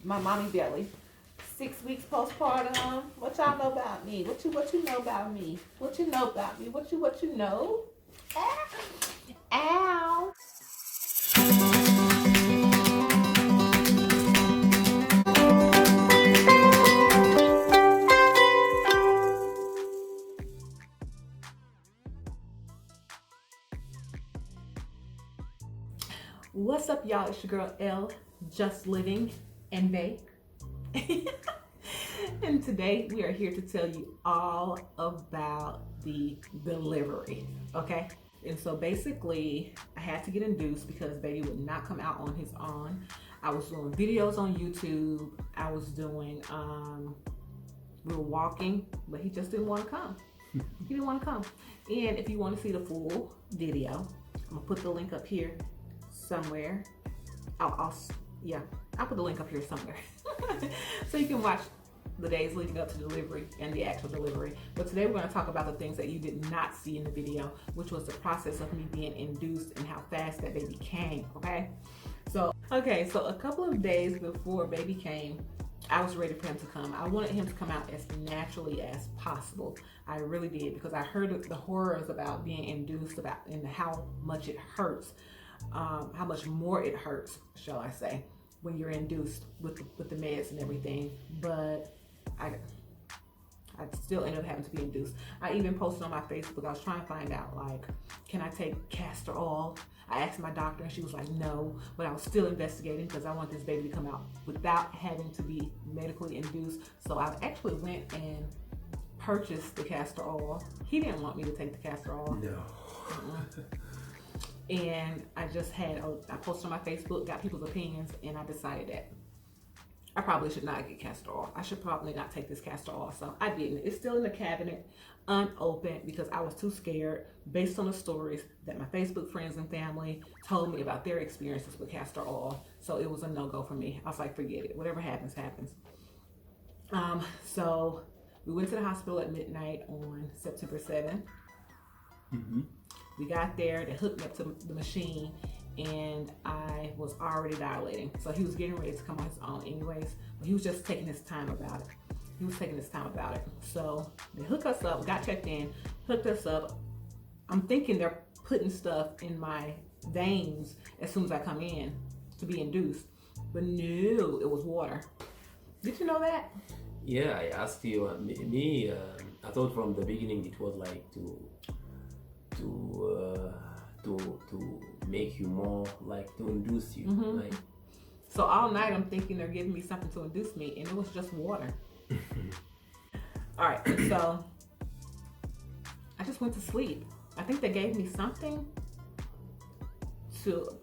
my mommy belly. 6 weeks postpartum. What y'all know about me? What you know about me? What you know about me? What you know? Ow. What's up, y'all? It's your girl L, just living and Bae. And today we are here to tell you all about the delivery, okay? And so basically, I had to get induced because baby would not come out on his own. I was doing videos on YouTube. I was doing, we were walking, but he just didn't want to come. He didn't want to come. And if you want to see the full video, I'm gonna put the link up here somewhere. I'll put the link up here somewhere. So you can watch the days leading up to delivery and the actual delivery. But today we're going to talk about the things that you did not see in the video, which was the process of me being induced and how fast that baby came, okay? So a couple of days before baby came, I was ready for him to come. I wanted him to come out as naturally as possible. I really did, because I heard the horrors about being induced and how much it hurts, how much more it hurts, shall I say, when you're induced with the meds and everything. But I still ended up having to be induced. I even posted on my Facebook, I was trying to find out, like, can I take castor oil? I asked my doctor and she was like, no, but I was still investigating because I want this baby to come out without having to be medically induced. So I actually went and purchased the castor oil. He didn't want me to take the castor oil. No. And I posted on my Facebook, got people's opinions, and I decided that I probably should not get castor oil. I should probably not take this castor oil. So I didn't. It's still in the cabinet, unopened, because I was too scared based on the stories that my Facebook friends and family told me about their experiences with castor oil. So it was a no-go for me. I was like, forget it. Whatever happens, happens. So we went to the hospital at midnight on September 7th. Mm-hmm. We got there, they hooked me up to the machine, and I was already dilating. So he was getting ready to come on his own anyways, but he was just taking his time about it. So they hooked us up, got checked in, hooked us up. I'm thinking they're putting stuff in my veins as soon as I come in to be induced. But no, it was water. Did you know that? Yeah, I asked you. I thought from the beginning it was like to make you more, like to induce you. Mm-hmm. Like, so all night I'm thinking they're giving me something to induce me, and it was just water. All right, so I just went to sleep. I think they gave me something to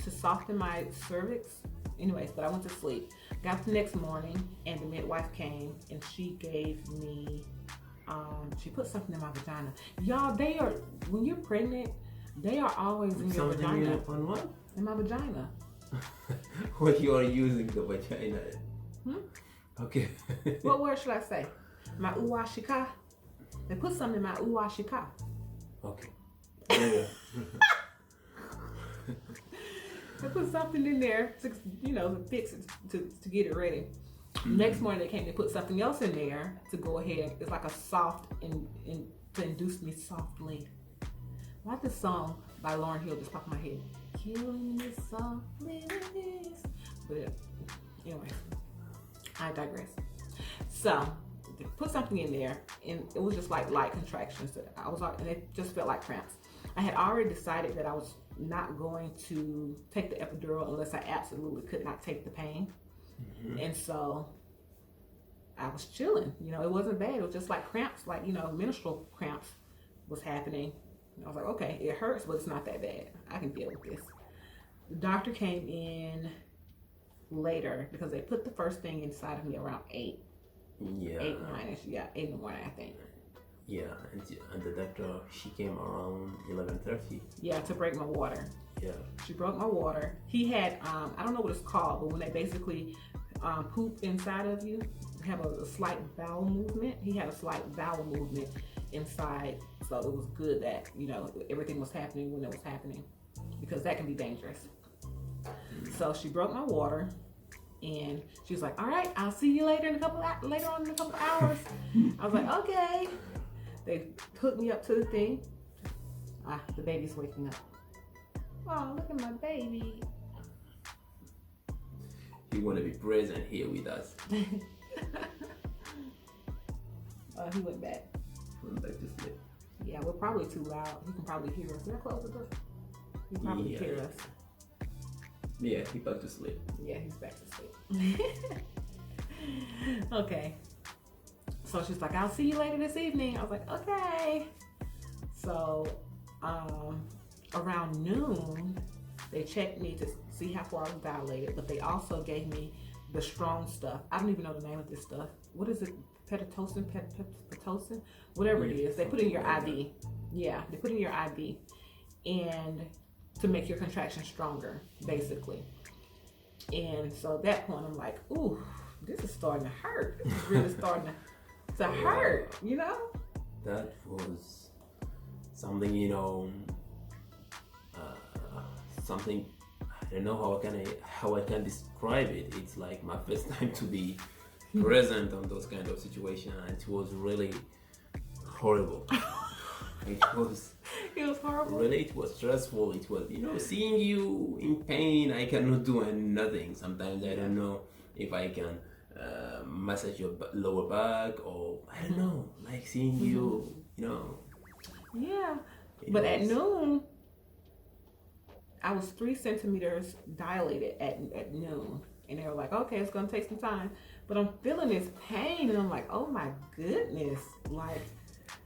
soften my cervix. Anyways, but I went to sleep. Got up the next morning, and the midwife came, and she gave me. She put something in my vagina. Y'all, when you're pregnant, they are always in your vagina. On what? In my vagina. What you are using the vagina? Okay. What word should I say? My uwashika. They put something in my uwashika. Okay. Yeah. They put something in there to fix it, to get it ready. Next morning they came, they put something else in there to go ahead. It's like a soft to induce me softly. Like this song by Lauryn Hill just popped in my head. Killing me softly with this. But anyway, I digress. So they put something in there, and it was just like light contractions. And it just felt like cramps. I had already decided that I was not going to take the epidural unless I absolutely could not take the pain. Mm-hmm. And so I was chilling. It wasn't bad. It was just like cramps, like, menstrual cramps was happening. And I was like, okay, it hurts, but it's not that bad. I can deal with this. The doctor came in later because they put the first thing inside of me around 8. Yeah. 8, 9-ish. Yeah, 8 in the morning, I think. Yeah, and the doctor, she came around 11:30. Yeah, to break my water. Yeah. She broke my water. He had, I don't know what it's called, but when they basically poop inside of you, have a slight bowel movement. He had a slight bowel movement inside. So it was good that, everything was happening when it was happening, because that can be dangerous. So she broke my water. And she was like, all right, I'll see you later later on in a couple hours. I was like, okay. They hooked me up to the thing. The baby's waking up. Oh, look at my baby. He want to be present here with us. He went back. Went back to sleep. Yeah, we're probably too loud. He can probably hear us. Can I close the door? He can probably hear us. Yeah, he's back to sleep. Yeah, he's back to sleep. Okay. So she's like, I'll see you later this evening. I was like, okay. So around noon, they checked me to see how far I was dilated, but they also gave me the strong stuff. I don't even know the name of this stuff. What is it? Pitocin? Pitocin? Whatever it is. They put in your IV. Yeah, they put in your IV. And to make your contraction stronger, basically. And so at that point, I'm like, ooh, this is starting to hurt. This is really starting to hurt, you know? That was something, something, I don't know how I can describe it. It's like my first time to be present on those kind of situations, and it was really horrible. It was horrible. Really, it was stressful. It was, seeing you in pain. I cannot do nothing. Sometimes I don't know if I can massage your lower back, or I don't know, like seeing you, Yeah, but at noon, I was 3 centimeters dilated at noon, and they were like, okay, it's gonna take some time, but I'm feeling this pain, and I'm like, oh my goodness, like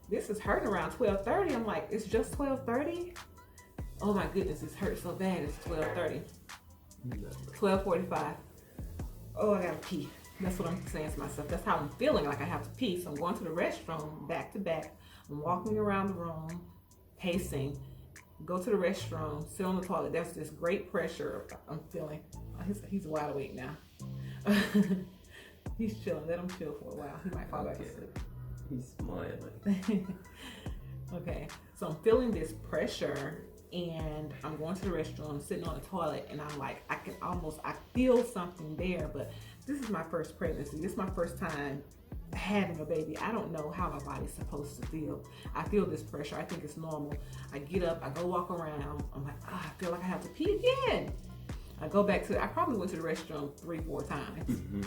this is hurting around 12:30. I'm like, it's just 12:30. Oh my goodness, it's hurt so bad. It's 12:30. 12:45. Oh, I gotta pee. That's what I'm saying to myself. That's how I'm feeling, like I have to pee. So I'm going to the restroom back to back. I'm walking around the room, pacing. Go to the restroom, sit on the toilet. There's this great pressure I'm feeling. He's wide awake now. He's chilling. Let him chill for a while. He might fall back asleep. He's smiling. Okay, so I'm feeling this pressure, and I'm going to the restroom, I'm sitting on the toilet, and I'm like, I feel something there, but this is my first pregnancy. This is my first time having a baby. I don't know how my body's supposed to feel. I feel this pressure. I think it's normal. I get up, I go walk around. I'm like, I feel like I have to pee again. I go back I probably went to the restroom 3-4 times. Mm-hmm.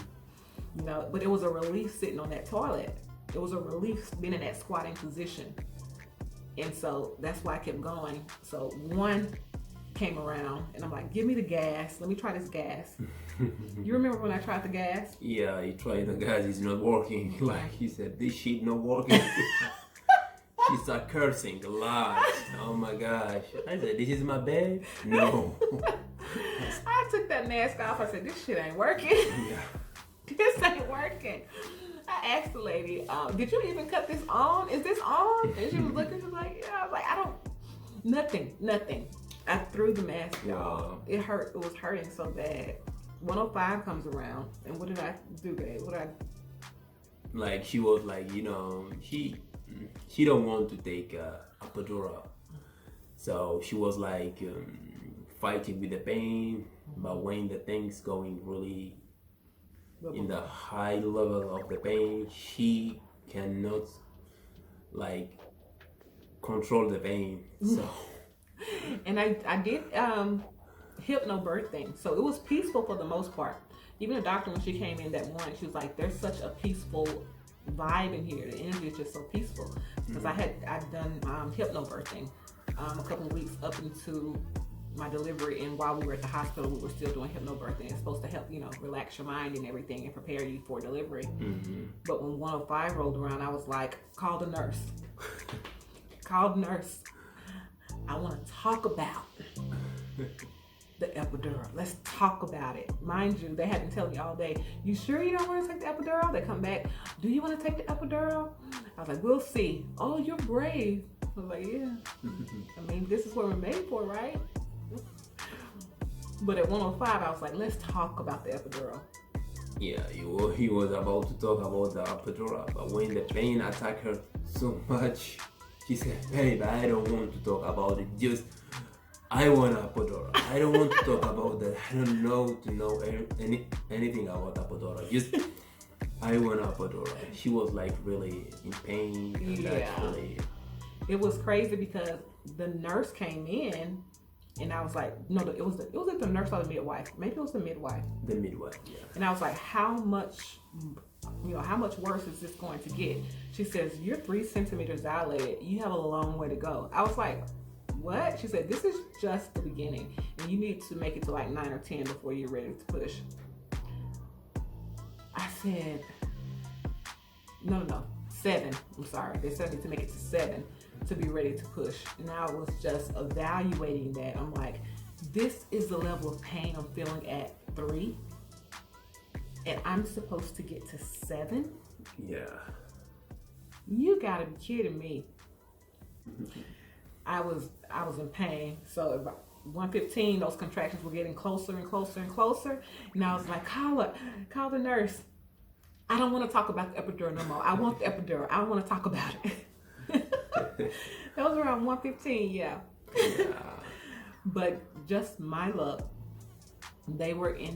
But it was a relief sitting on that toilet. It was a relief being in that squatting position. And so that's why I kept going. So one came around, and I'm like, give me the gas. Let me try this gas. You remember when I tried the gas? Yeah, he tried the gas. It's not working. Like he said, this shit not working. She started cursing a lot. Oh my gosh. I said, this is my bed? No. I took that mask off. I said, this shit ain't working. Yeah. This ain't working. I asked the lady, did you even cut this on? Is this on? And she was looking, she was like, yeah. I was like, nothing. I threw the mask off. It hurt. It was hurting so bad. 105 comes around, and what did I do, babe? Like, she was like, she don't want to take epidural. So she was like fighting with the pain, but when the thing's going really in the high level of the pain, she cannot like control the pain. So and I did hypnobirthing, so it was peaceful for the most part. Even the doctor, when she came in that morning, she was like, there's such a peaceful vibe in here. The energy is just so peaceful. Because I'd done hypnobirthing a couple of weeks up into my delivery, and while we were at the hospital, we were still doing hypnobirthing. It's supposed to help, relax your mind and everything and prepare you for delivery. Mm-hmm. But when 105 rolled around, I was like, call the nurse. Call the nurse. I want to talk about the epidural. Let's talk about it. Mind you, they had been telling me all day, you sure you don't want to take the epidural? They come back, do you want to take the epidural? I was like, we'll see. Oh, you're brave. I was like, yeah. I mean, this is what we're made for, right? But at 105, I was like, let's talk about the epidural. Yeah, he was about to talk about the epidural, but when the pain attacked her so much, she said, babe, I don't want to talk about it. Just I want epidural. I don't want to talk about that. I don't know anything about epidural. Just I want epidural. She was like really in pain. And that's really... It was crazy because the nurse came in, and I was like, no, it was like the nurse or the midwife. Maybe it was the midwife. The midwife, yeah. And I was like, how much worse is this going to get? She says, you're 3 centimeters dilated. You have a long way to go. I was like, what? She said, this is just the beginning, and you need to make it to like 9 or 10 before you're ready to push. I said, no, 7. I'm sorry. They said I need to make it to 7 to be ready to push. And I was just evaluating that. I'm like, this is the level of pain I'm feeling at 3, and I'm supposed to get to 7? Yeah. You gotta be kidding me. I was in pain. So about 1:15, those contractions were getting closer and closer and closer. And I was like, call the nurse. I don't want to talk about the epidural no more. I want the epidural. I don't want to talk about it. That was around 1:15, yeah. But just my luck, they were in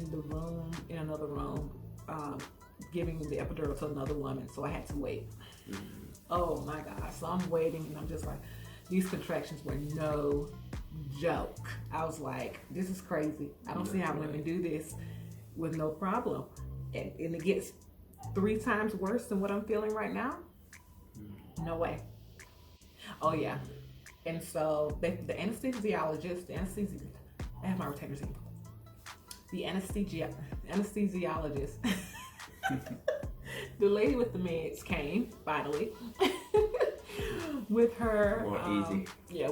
another room, giving the epidural to another woman, so I had to wait. Oh my God. So I'm waiting, and I'm just like, these contractions were no joke. I was like, this is crazy. I don't see how women do this with no problem. And it gets 3 times worse than what I'm feeling right now? No way. Oh yeah. And so the anesthesiologist, I have my retainers in. The anesthesiologist, the lady with the meds came finally with her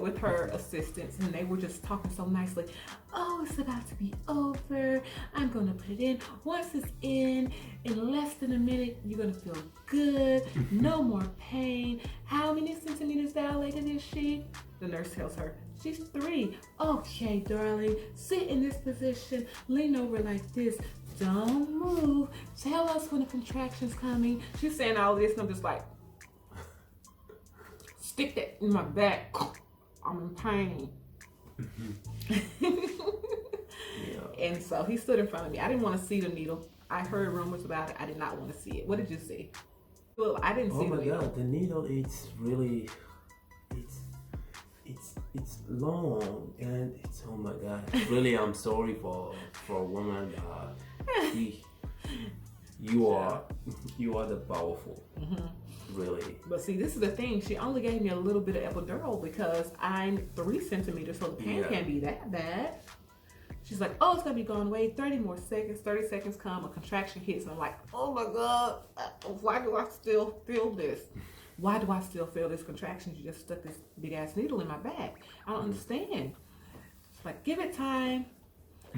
with her assistants, and they were just talking so nicely. Oh, it's about to be over. I'm gonna put it in. Once it's in less than a minute, you're gonna feel good. No more pain. How many centimeters dilated is she? The nurse tells her, she's 3. Okay, darling, sit in this position, lean over like this. Don't move. Tell us when the contraction's coming. She's saying all this, and I'm just like, stick that in my back. I'm in pain. And so he stood in front of me. I didn't want to see the needle. I heard rumors about it. I did not want to see it. What did you see? Well, I didn't see the needle. Oh my God, the needle, it's really, it's long, and it's, oh my God. Really, I'm sorry for a woman. You are the powerful. Really. But see, this is the thing. She only gave me a little bit of epidural because I'm 3 centimeters, so the pain can't be that bad. She's like, oh, it's gonna be going away. 30 more seconds. 30 seconds come, a contraction hits, and I'm like, oh my God, why do I still feel this? Why do I still feel this contraction? You just stuck this big ass needle in my back. I don't understand. She's like, give it time.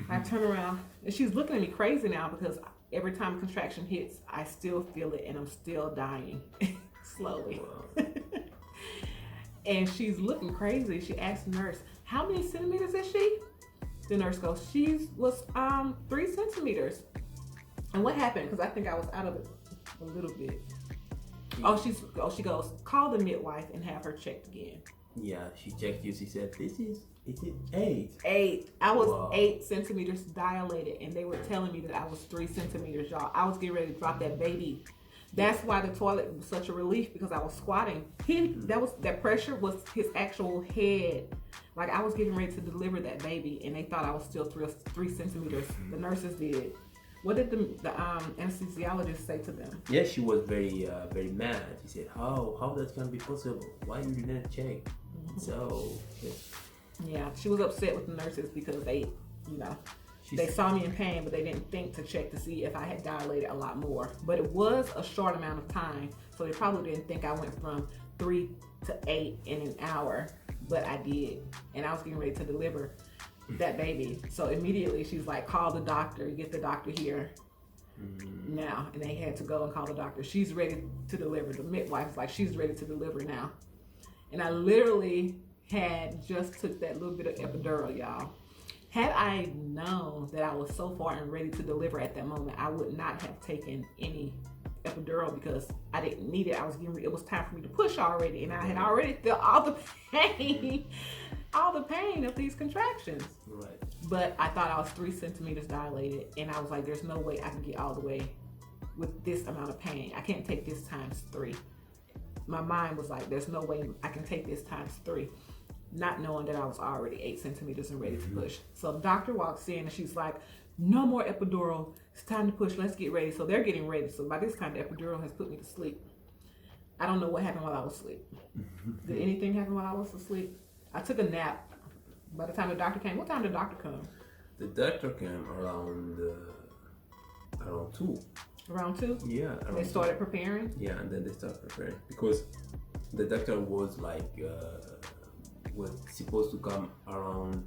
I turn around, and she's looking at me crazy now because every time a contraction hits, I still feel it, and I'm still dying slowly. And she's looking crazy. She asked the nurse, how many centimeters is she? The nurse goes, she was 3 centimeters. And what happened? Because I think I was out of it a little bit. She goes, call the midwife and have her checked again. Yeah, she checked you. She said, is it 8? 8. I was 8 centimeters dilated, and they were telling me that I was 3 centimeters, y'all. I was getting ready to drop that baby. That's why the toilet was such a relief, because I was squatting. That pressure was his actual head. Like, I was getting ready to deliver that baby, and they thought I was still 3 centimeters. The nurses did. What did the anesthesiologist say to them? Yeah, she was very mad. She said, how that can be possible? Why you didn't check? So yeah, she was upset with the nurses because they saw me in pain, but they didn't think to check to see if I had dilated a lot more. But it was a short amount of time, so they probably didn't think I went from 3 to 8 in an hour, but I did, and I was getting ready to deliver that baby. So immediately she's like, call the doctor, get the doctor here now. And they had to go and call the doctor. She's ready to deliver. The midwife's like, she's ready to deliver now. And I literally had just took that little bit of epidural, y'all. Had I known that I was so far and ready to deliver at that moment, I would not have taken any epidural because I didn't need it. It was time for me to push already, and I had already felt all the pain. all the pain of these contractions. Right. But I thought I was 3 centimeters dilated, and I was like, there's no way I can get all the way with this amount of pain. I can't take this times 3. My mind was like, there's no way I can take this times 3, not knowing that I was already 8 centimeters and ready to push. So the doctor walks in and she's like, no more epidural. It's time to push. Let's get ready. So they're getting ready. So by this time, the epidural has put me to sleep. I don't know what happened while I was asleep. Did anything happen while I was asleep? I took a nap. By the time the doctor came, what time did the doctor come? The doctor came around 2. Around 2? Yeah. And they started preparing? Yeah, and then they started preparing because the doctor was like was supposed to come around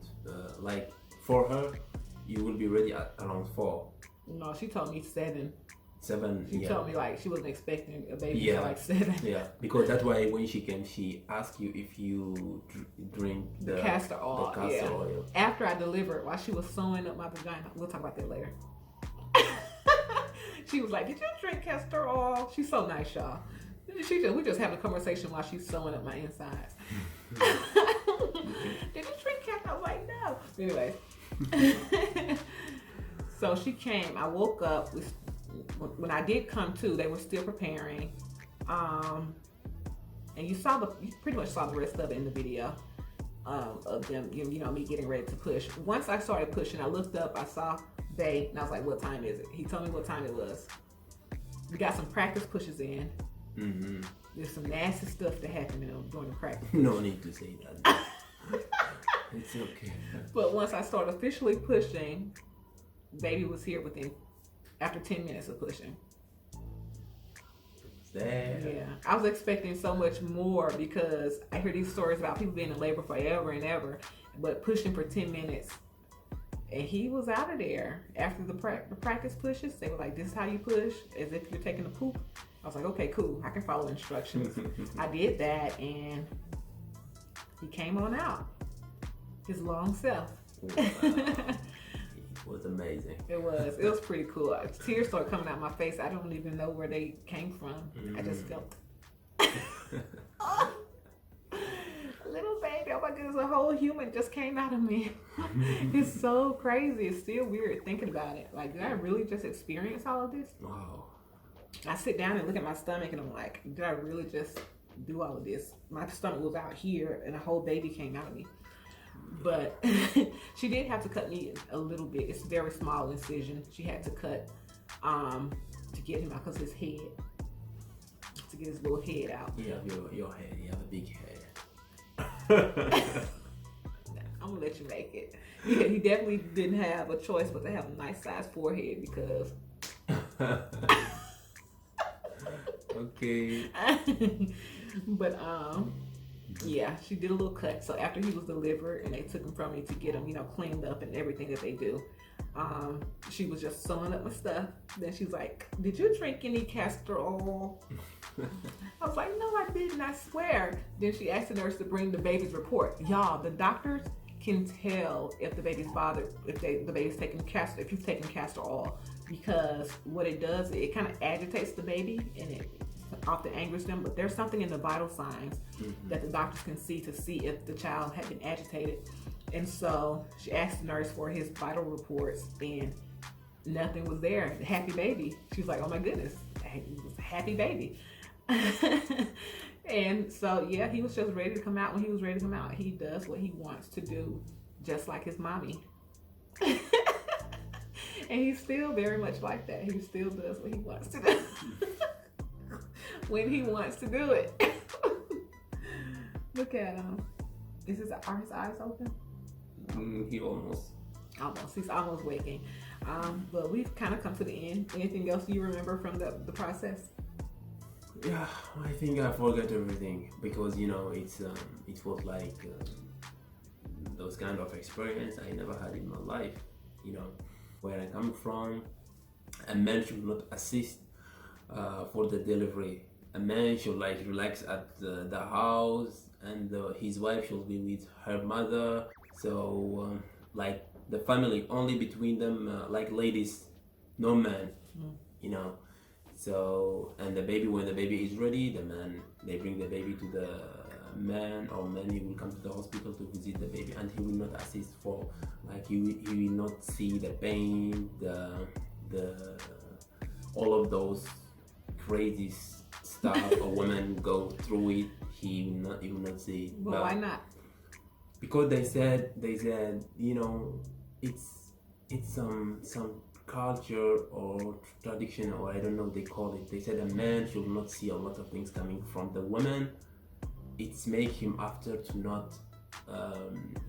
like for her. You will be ready at around 4. No, she told me 7. 7. She yeah. told me like she wasn't expecting a baby Yeah. till like 7. Yeah, because that's why when she came, she asked you if you drink The castor oil. The castor Yeah. oil. After I delivered, while she was sewing up my vagina, we'll talk about that later. She was like, "Did you drink castor oil?" She's so nice, y'all. We just having a conversation while she's sewing up my insides. Did you drink castor? I was like, no. Anyway, so she came. I woke up. When I did come to, they were still preparing. And you pretty much saw the rest of it in the video of them, me getting ready to push. Once I started pushing, I looked up, I saw Bae, and I was like, what time is it? He told me what time it was. We got some practice pushes in. Mm-hmm. There's some nasty stuff that happened during the practice. No need to say that. It's okay. But once I started officially pushing, baby was here after 10 minutes of pushing. Yeah, I was expecting so much more because I hear these stories about people being in labor forever and ever, but pushing for 10 minutes. And he was out of there after the practice pushes. They were like, this is how you push, as if you're taking a poop. I was like, okay, cool. I can follow instructions. I did that, and he came on out. His long self. Wow. It was amazing. It was pretty cool. Tears started coming out my face. I don't even know where they came from. I just felt little baby. Oh my goodness, a whole human just came out of me. It's so crazy. It's still weird thinking about it. Like, did I really just experience all of this? Wow. I sit down and look at my stomach and I'm like, did I really just do all of this? My stomach was out here and a whole baby came out of me. But she did have to cut me a little bit. It's a very small incision. She had to cut to get him out because his head, to get his little head out. Yeah, your head. You have a big head. I'm gonna let you make it. Yeah, he definitely didn't have a choice but to have a nice size forehead because. Okay. But yeah, she did a little cut. So after he was delivered and they took him from me to get him, cleaned up and everything that they do, she was just sewing up my stuff. Then she's like, did you drink any castor oil? I was like, no, I didn't, I swear. Then she asked the nurse to bring the baby's report. Y'all, the doctors can tell if the baby's bothered, if the baby's taking castor, if you've taken castor oil, because what it does, it kind of agitates the baby and it often angers them, but there's something in the vital signs that the doctors can see to see if the child had been agitated. And so she asked the nurse for his vital reports and nothing was there. Happy baby. She was like, oh my goodness, it was a happy baby. And so yeah, he was just ready to come out when he was ready to come out. He does what he wants to do, just like his mommy. And he's still very much like that. He still does what he wants to do. When he wants to do it. Look at him. Are his eyes open? He almost. He's almost waking. But we've kind of come to the end. Anything else you remember from the process? Yeah, I think I forgot everything because it was like those kind of experience I never had in my life. Where I come from, a man should not assist for the delivery. A man should relax at the house, and his wife should be with her mother. So the family only between them, like ladies, no man. So, and the baby, when the baby is ready, they bring the baby to the man or many will come to the hospital to visit the baby, and he will not assist for, like, he will not see the pain, the all of those crazy stuff a woman go through it. He will not see it. Well, but why not? because they said it's some culture or tradition, or I don't know they call it. They said a man should not see a lot of things coming from the woman. It's make him after to not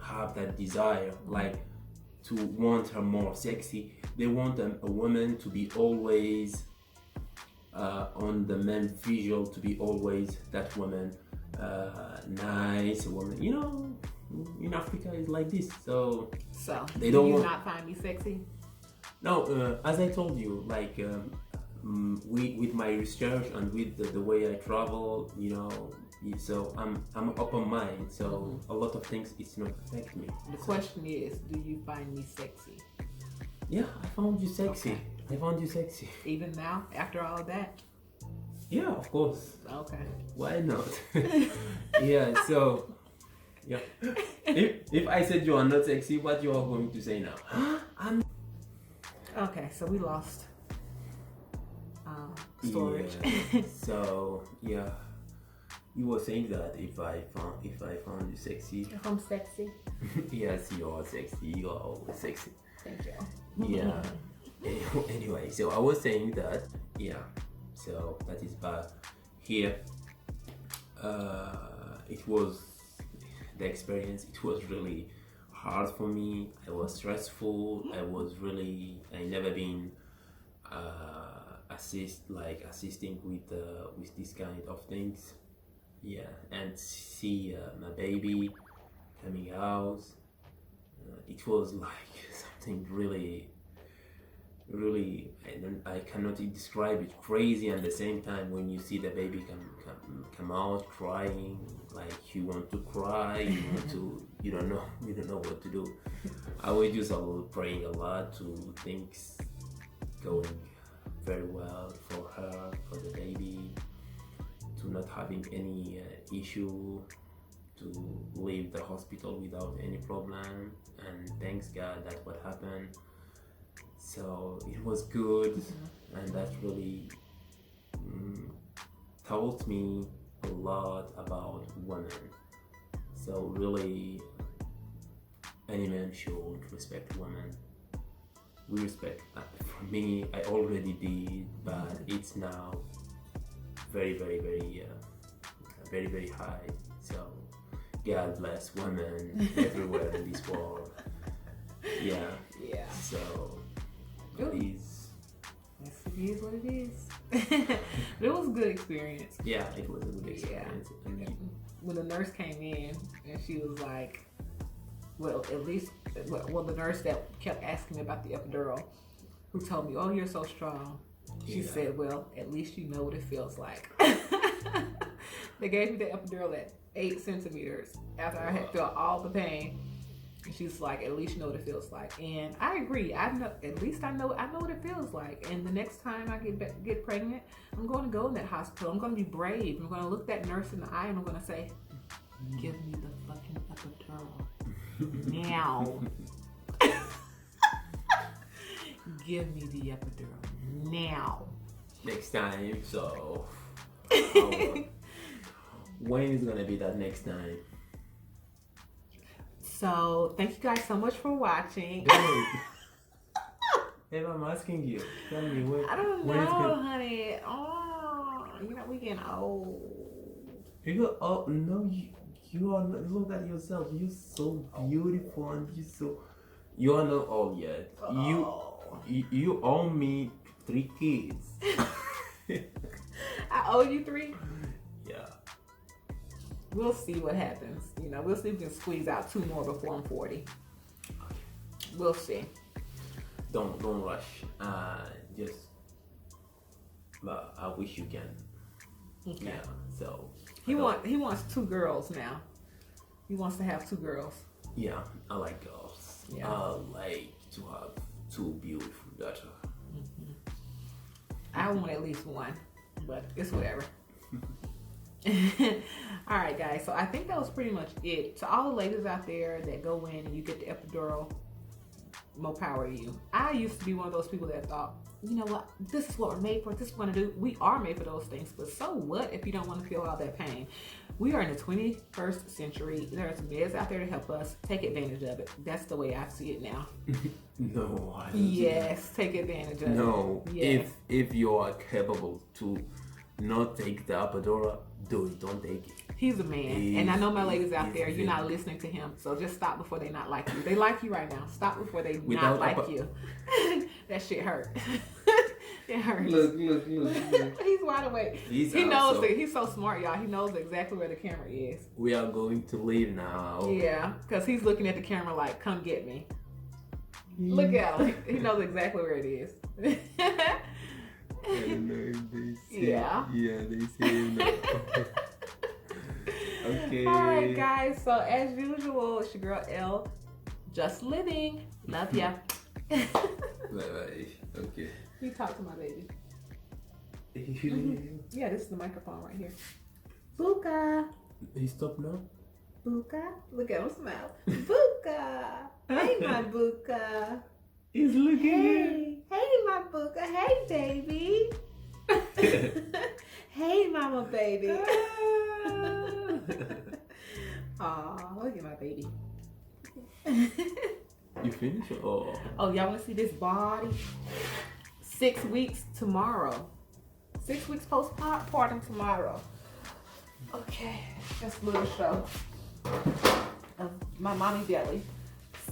have that desire, like to want her more sexy. They want a woman to be always on the man visual, to be always that woman, nice woman. In Africa is like this, so they don't want. Not find me sexy? No, as I told you, like with my research and with the way I travel, so I'm open mind. So a lot of things it's not affect me. The question is, do you find me sexy? Yeah, I found you sexy. Okay. I found you sexy. Even now, after all that? Yeah, of course. Okay. Why not? Yeah. So. Yeah. If I said you are not sexy, what you are going to say now? Okay, so we lost storage. Yeah. So yeah, you were saying that if I found you sexy. If I'm sexy? Yes, you are sexy. You are always sexy. Thank you. Yeah. Anyway, so I was saying that, yeah. So that is bad. Here, it was the experience. It was really hard for me. I was stressful. I never been assisting with this kind of things. Yeah, and see my baby coming out. It was like something really, I cannot describe it. Crazy, and at the same time when you see the baby come out crying, like you want to cry, you don't know what to do. I was just praying a lot to things going very well for her, for the baby, to not having any issue, to leave the hospital without any problem, and thanks God that's what happened. So it was good, and that really taught me a lot about women. So really, any man should respect women. We respect. For me, I already did, but it's now very, very, very, very, very high. So God bless women everywhere in this world. Yeah. Yeah. So. Yes, it is what it is. But it was a good experience. Yeah, it was a good experience. Yeah. When the nurse came in and she was like, the nurse that kept asking me about the epidural, who told me, "Oh, you're so strong." She said, "Well, at least you know what it feels like." They gave me the epidural at 8 centimeters after I had felt all the pain. And she's like, "At least you know what it feels like." And I agree. I know what it feels like. And the next time I get pregnant, I'm going to go in that hospital. I'm going to be brave. I'm going to look that nurse in the eye and I'm going to say, "Give me the fucking epidural now." Give me the epidural now. Next time. So when is gonna be that next time? So thank you guys so much for watching. If I'm asking you, tell me when. I don't know, honey. Oh, we getting old. You go. Oh no, you are not. Look at yourself. You're so beautiful, and you are not old yet. You owe me 3 kids. I owe you 3. Yeah. We'll see what happens. We'll see if we can squeeze out 2 more before I'm 40. We'll see. Don't rush. But I wish you can. Okay. Yeah. So he wants 2 girls now. He wants to have 2 girls. Yeah, I like girls. Yeah. I like to have 2 beautiful daughters. I want at least 1, but it's whatever. All right, guys. So I think that was pretty much it. To all the ladies out there that go in and you get the epidural, more power to you. I used to be one of those people that thought, you know what, this is what we're made for, this is what we're gonna do. We are made for those things, but so what if you don't want to feel all that pain? We are in the 21st century. There's meds out there to help us. Take advantage of it. That's the way I see it now. No, I don't Yes, take advantage of it. No, Yes. if you are capable to not take the epidural, do it. Don't take it. He's a man. And I know my ladies out there, you're not listening to him. So just stop before they not like you. They like you right now. Stop before they not like you. That shit hurt. It hurts. Look. He's wide awake. He knows that he's so smart, y'all. He knows exactly where the camera is. We are going to leave now. Yeah, because he's looking at the camera like, come get me. Look at him. He knows exactly where it is. I don't know if they say. Yeah. Yeah, they say no. Okay. All right, guys. So as usual, it's your girl L. Just living. Love ya. Bye bye. Okay. You talk to my baby. Yeah, this is the microphone right here. Buka. He stopped now? Buka. Look at him smile. Buka. Hey, my Buka. He's looking Hey. Hey, my Buka. Hey, baby. Hey, mama baby. Aw, look at my baby. You finished? Oh, y'all want to see this body? 6 weeks tomorrow. 6 weeks postpartum tomorrow. Okay, just a little show of my mommy belly.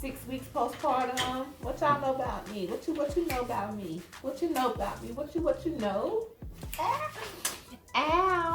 6 weeks postpartum. What y'all know about me? What you know about me? What you know about me? What you know? Ah. Ow.